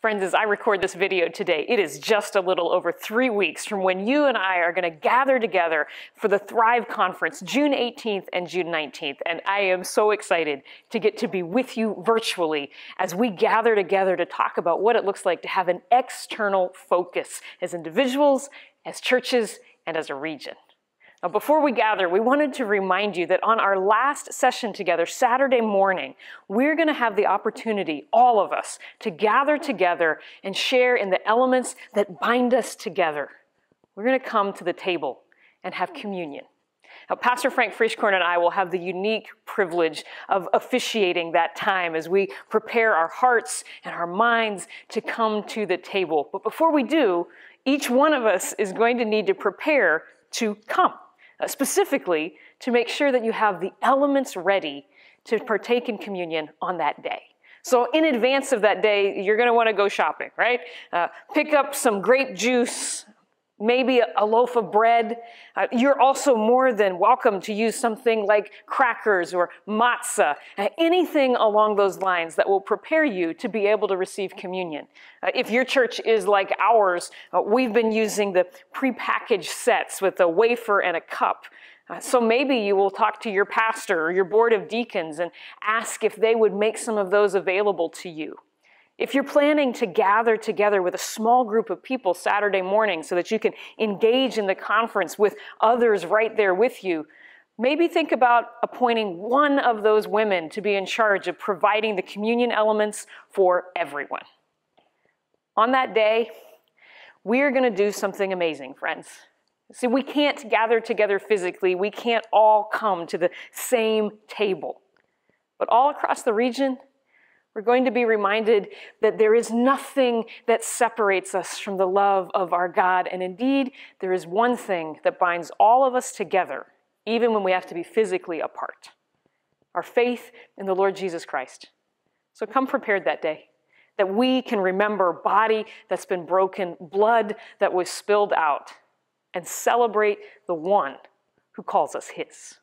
Friends, as I record this video today, it is just a little over 3 weeks from when you and I are going to gather together for the Thrive Conference, June 18th and June 19th. And I am so excited to get to be with you virtually as we gather together to talk about what it looks like to have an external focus as individuals, as churches, and as a region. Now, before we gather, we wanted to remind you that on our last session together, Saturday morning, we're going to have the opportunity, all of us, to gather together and share in the elements that bind us together. We're going to come to the table and have communion. Now, Pastor Frank Frischkorn and I will have the unique privilege of officiating that time as we prepare our hearts and our minds to come to the table. But before we do, each one of us is going to need to prepare to come. Specifically, to make sure that you have the elements ready to partake in communion on that day. So in advance of that day, you're going to want to go shopping, right? Pick up some grape juice, maybe a loaf of bread. You're also more than welcome to use something like crackers or matzah, anything along those lines that will prepare you to be able to receive communion. If your church is like ours, we've been using the prepackaged sets with a wafer and a cup. So maybe you will talk to your pastor or your board of deacons and ask if they would make some of those available to you. If you're planning to gather together with a small group of people Saturday morning so that you can engage in the conference with others right there with you, maybe think about appointing one of those women to be in charge of providing the communion elements for everyone. On that day, we're going to do something amazing, friends. See, we can't gather together physically. We can't all come to the same table. But all across the region, we're going to be reminded that there is nothing that separates us from the love of our God. And indeed, there is one thing that binds all of us together, even when we have to be physically apart: our faith in the Lord Jesus Christ. So come prepared that day, that we can remember body that's been broken, blood that was spilled out, and celebrate the one who calls us his.